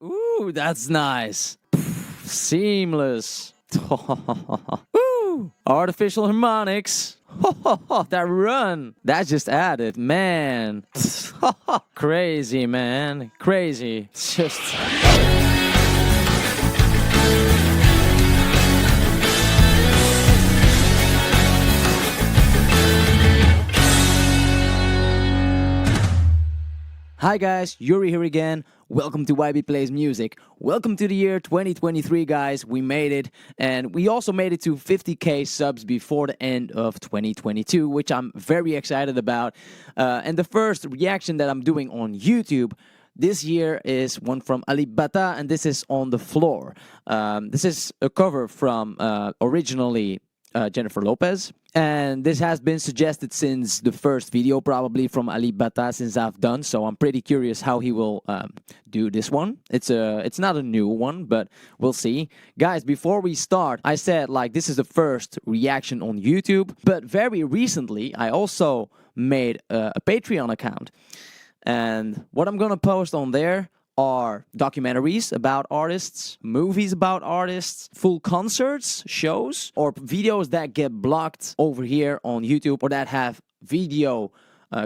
Ooh, that's nice. Seamless. Ooh, artificial harmonics. That run. That just added, man. Crazy, man. Crazy. It's just... Hi guys, Yuri here again. Welcome to YB Plays Music. Welcome to the year 2023, guys. We made it, and we also made it to 50k subs before the end of 2022, which I'm very excited about. And the first reaction that I'm doing on YouTube this year is one from Alip Ba Ta, and this is On the Floor. This is a cover from originally Jennifer Lopez. And this has been suggested since the first video, probably from Alip Ba Ta, since I've done. So I'm pretty curious how he will do this one. It's not a new one, but we'll see. Guys, before we start, I said like this is the first reaction on YouTube. But very recently, I also made a Patreon account. And what I'm gonna post on there are documentaries about artists, movies about artists, full concerts, shows, or videos that get blocked over here on YouTube or that have video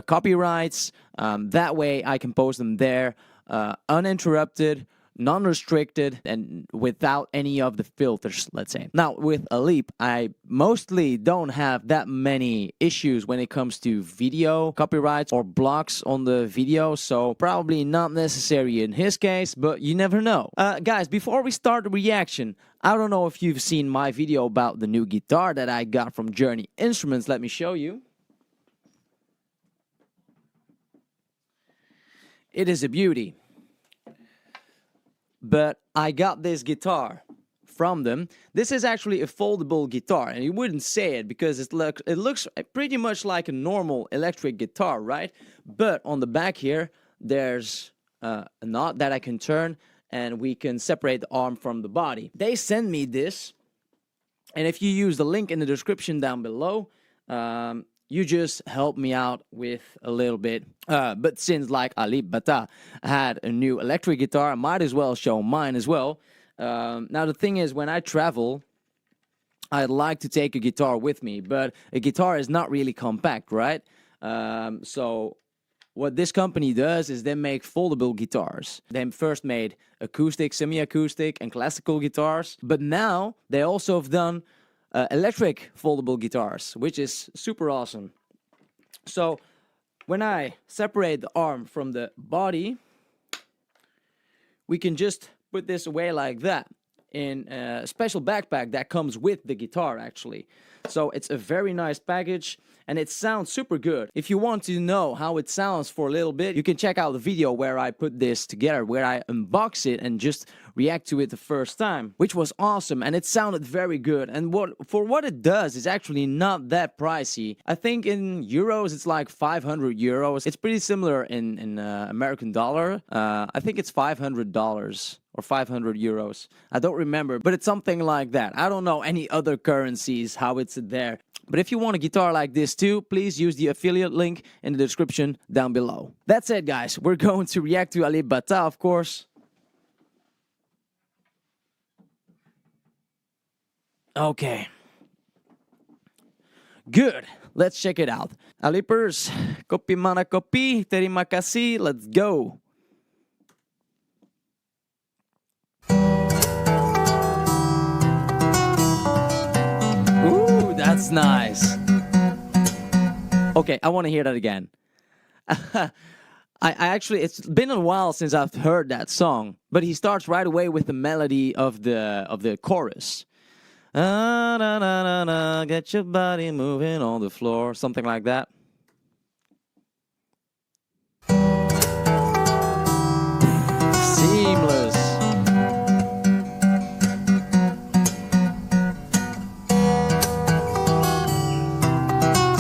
copyrights. That way I can post them there uninterrupted, non-restricted, and without any of the filters, let's say. Now, with Alip, I mostly don't have that many issues when it comes to video copyrights or blocks on the video, so probably not necessary in his case, but you never know. Guys, before we start the reaction, I don't know if you've seen my video about the new guitar that I got from Journey Instruments. Let me show you. It is a beauty. But I got this guitar from them. This is actually a foldable guitar, and you wouldn't say it because it looks pretty much like a normal electric guitar, right? But on the back here, there's a knot that I can turn, and we can separate the arm from the body. They sent me this, and if you use the link in the description down below, you just help me out with a little bit. But since like Alip Ba Ta had a new electric guitar, I might as well show mine as well. Now the thing is, when I travel, I'd like to take a guitar with me, but a guitar is not really compact, right? So what this company does is they make foldable guitars. They first made acoustic, semi-acoustic, and classical guitars, but now they also have done electric foldable guitars, which is super awesome. So when I separate the arm from the body, we can just put this away like that in a special backpack that comes with the guitar, actually. So it's a very nice package, and it sounds super good. If you want to know how it sounds for a little bit, you can check out the video where I put this together, where I unbox it and just react to it the first time, which was awesome, and it sounded very good. And for what it does, is actually not that pricey. I think in euros it's like 500 euros. It's pretty similar in American dollar. I think it's $500 or 500 euros. I don't remember, but it's something like that. I don't know any other currencies, how it's there. But if you want a guitar like this too, please use the affiliate link in the description down below. That's it, guys. We're going to react to Alip Ba Ta, of course. Okay. Good. Let's check it out. Alipers, kopi mana kopi, terima kasih, let's go. Ooh, that's nice. Okay, I want to hear that again. I actually, it's been a while since I've heard that song, but he starts right away with the melody of the chorus. Na, na, na, na, get your body moving on the floor, something like that. Seamless.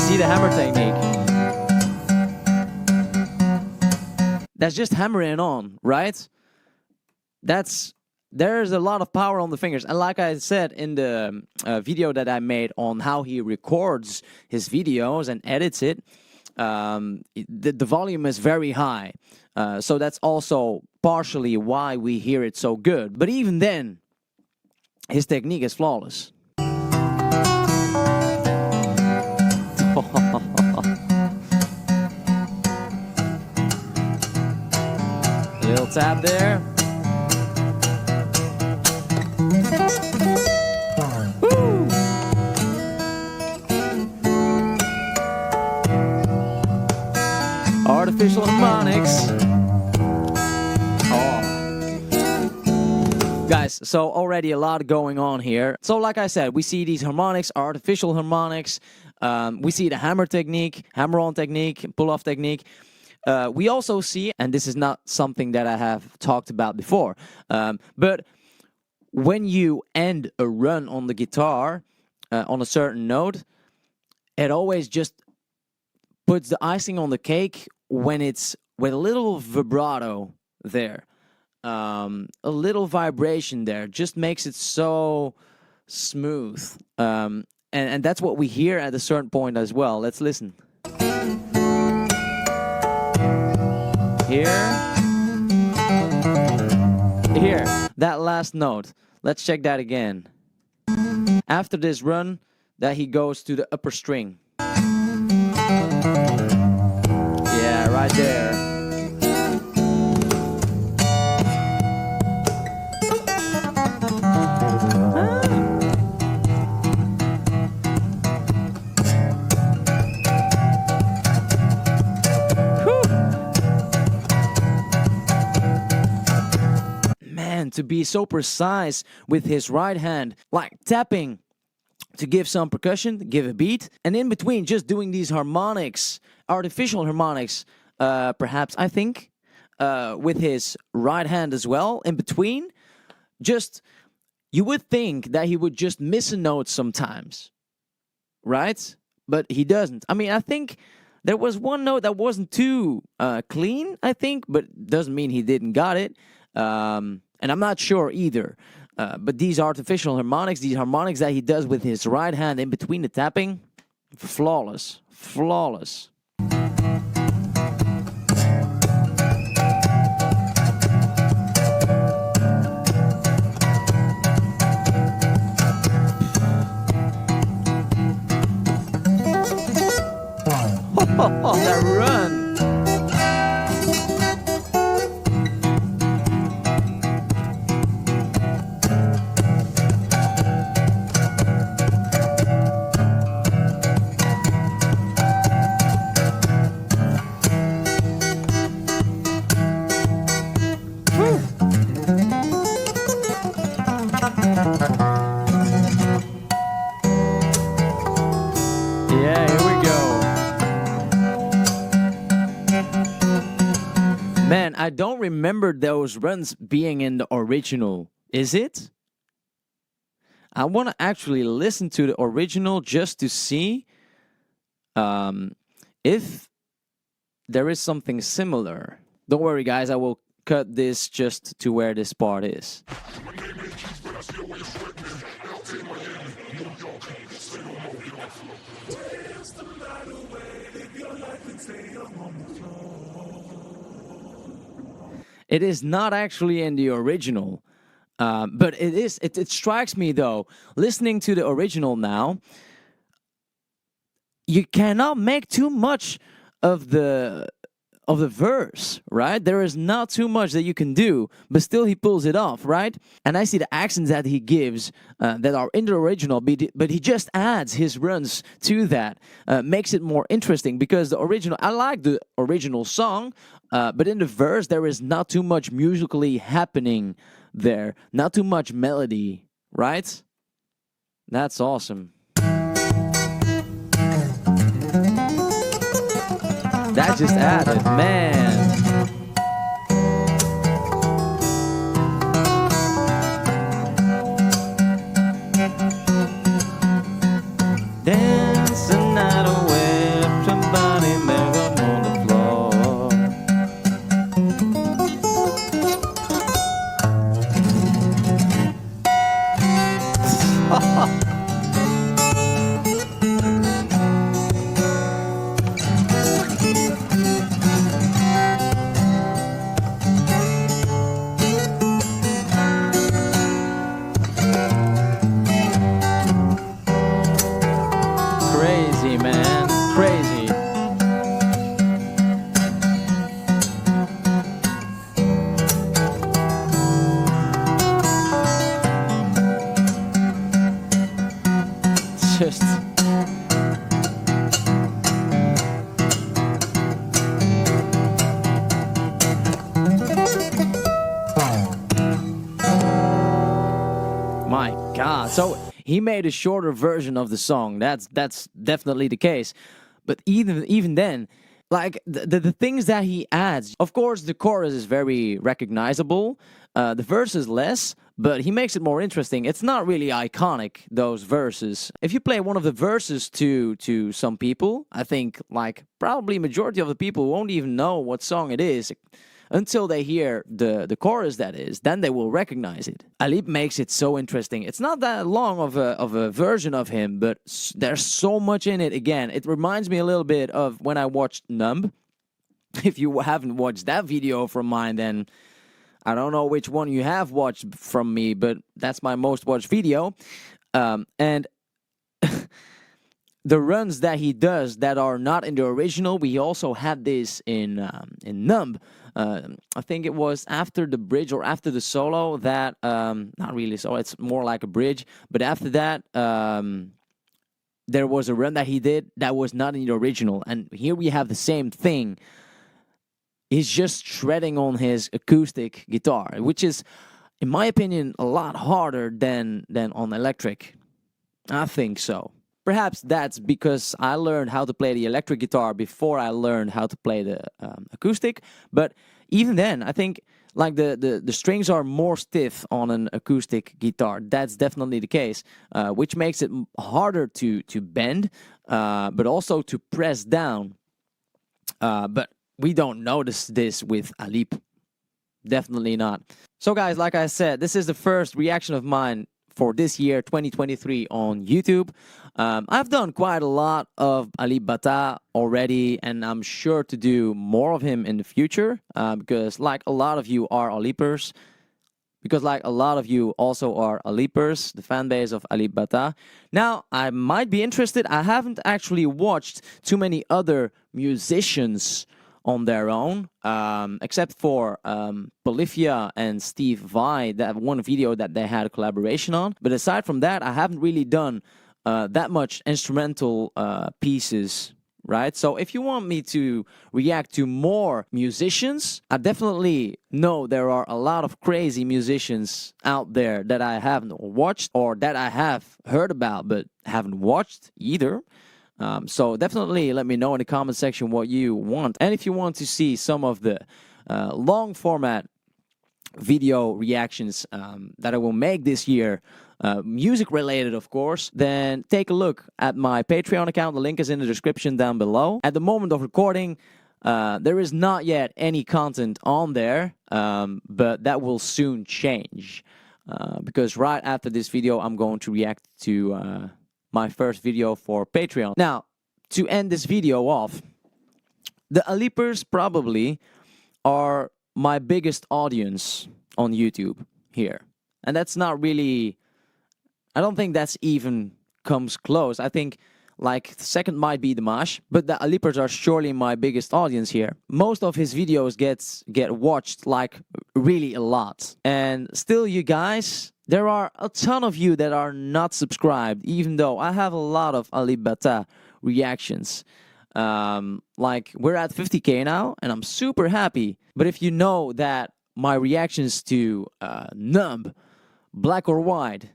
See the hammer technique. That's just hammering on, right? There's a lot of power on the fingers. And like I said in the video that I made on how he records his videos and edits it, the volume is very high. So that's also partially why we hear it so good. But even then, his technique is flawless. Little tap there. Woo! Artificial harmonics. Oh. Guys, so already a lot going on here. So like I said, we see these harmonics, artificial harmonics. We see the hammer technique, hammer-on technique, pull-off technique. We also see, and this is not something that I have talked about before, but when you end a run on the guitar on a certain note, it always just puts the icing on the cake when it's with a little vibrato there. A little vibration there just makes it so smooth. And that's what we hear at a certain point as well. Let's listen. Here, that last note. Let's check that again. After this run, that he goes to the upper string. Yeah, right there. To be so precise with his right hand, like tapping to give some percussion, give a beat, and in between just doing these harmonics, artificial harmonics, perhaps, I think, with his right hand as well, in between. Just, you would think that he would just miss a note sometimes, right? But he doesn't. I mean, I think there was one note that wasn't too clean, I think, but doesn't mean he didn't got it. And I'm not sure either. But these artificial harmonics, these harmonics that he does with his right hand in between the tapping, flawless. Flawless. Oh, that run. Yeah, here we go. Man, I don't remember those runs being in the original. Is it? I want to actually listen to the original just to see if there is something similar. Don't worry, guys. I will cut this just to where this part is. It is not actually in the original, but it is. It strikes me though, listening to the original now, you cannot make too much of the verse, right? There is not too much that you can do, but still he pulls it off, right? And I see the accents that he gives that are in the original, but he just adds his runs to that, makes it more interesting, because the original, I like the original song, but in the verse there is not too much musically happening there, not too much melody, right? That's awesome. That just added, man. Dancing out a whip, somebody make them on the floor. just... My God. So he made a shorter version of the song. That's definitely the case. But even then, like the things that he adds, of course, the chorus is very recognizable. The verse is less, but he makes it more interesting. It's not really iconic, those verses. If you play one of the verses to some people, I think like probably majority of the people won't even know what song it is until they hear the chorus, that is. Then they will recognize it. Alip makes it so interesting. It's not that long of a version of him, but there's so much in it. Again, it reminds me a little bit of when I watched Numb. If you haven't watched that video from mine, then I don't know which one you have watched from me, but that's my most watched video. And the runs that he does that are not in the original, we also had this in Numb. I think it was after the bridge or after the solo that, not really solo, it's more like a bridge. But after that, there was a run that he did that was not in the original. And here we have the same thing. He's just shredding on his acoustic guitar, which is, in my opinion, a lot harder than on electric. I think so. Perhaps that's because I learned how to play the electric guitar before I learned how to play the acoustic. But even then, I think like the strings are more stiff on an acoustic guitar. That's definitely the case, which makes it harder to bend, but also to press down. But we don't notice this with Alip. Definitely not. So guys, like I said, this is the first reaction of mine for this year, 2023, on YouTube. I've done quite a lot of Alip Ba Ta already, and I'm sure to do more of him in the future, because like a lot of you are Alipers, because like a lot of you also are Alipers, the fan base of Alip Ba Ta. Now, I might be interested. I haven't actually watched too many other musicians on their own, except for Polyphia and Steve Vai, that one video that they had a collaboration on. But aside from that, I haven't really done that much instrumental pieces, right? So if you want me to react to more musicians, I definitely know there are a lot of crazy musicians out there that I haven't watched or that I have heard about but haven't watched either. So definitely let me know in the comment section what you want. And if you want to see some of the long format video reactions that I will make this year, music related of course, then take a look at my Patreon account. The link is in the description down below. At the moment of recording, there is not yet any content on there, but that will soon change, because right after this video I'm going to react to my first video for Patreon. Now, to end this video off, the Alipers probably are my biggest audience on YouTube here. And that's not really, I don't think that's even comes close. I think like second might be the Mash, but the Alipers are surely my biggest audience here. Most of his videos get watched like really a lot. And still, you guys, there are a ton of you that are not subscribed, even though I have a lot of Alip Ba Ta reactions. Like, we're at 50K now, and I'm super happy. But if you know that my reactions to Numb, Black or White,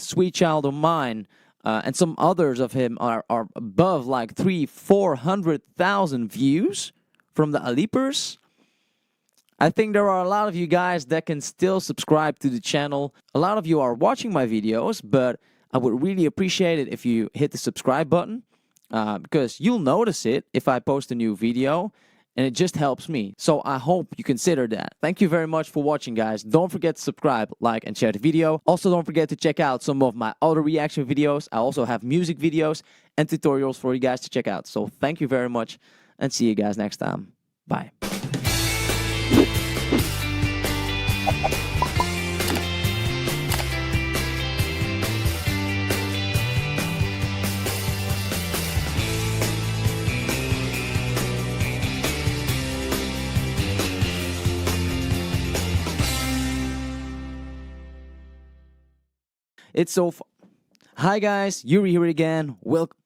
Sweet Child of Mine, and some others of him are above like 300,000-400,000 views from the Alipers, I think there are a lot of you guys that can still subscribe to the channel. A lot of you are watching my videos, but I would really appreciate it if you hit the subscribe button, because you'll notice it if I post a new video, and it just helps me. So I hope you consider that. Thank you very much for watching, guys. Don't forget to subscribe, like, and share the video. Also, don't forget to check out some of my other reaction videos. I also have music videos and tutorials for you guys to check out. So thank you very much, and see you guys next time. Bye. It's so Hi guys, Yuri here again. Welcome.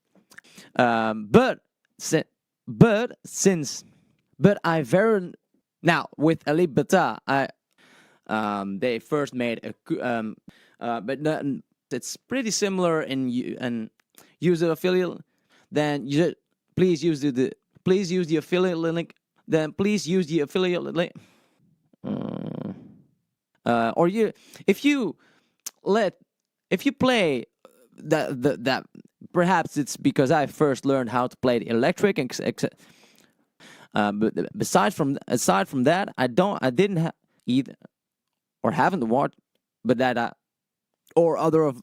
But si- but since but I very now with Alip Ba Ta, I they first made a but it's pretty similar in and user affiliate. Then you please use please use the affiliate link. Then please use the affiliate link. Or you if you let if you play that perhaps it's because I first learned how to play the electric and but aside from that I didn't either or haven't watched but that I or other of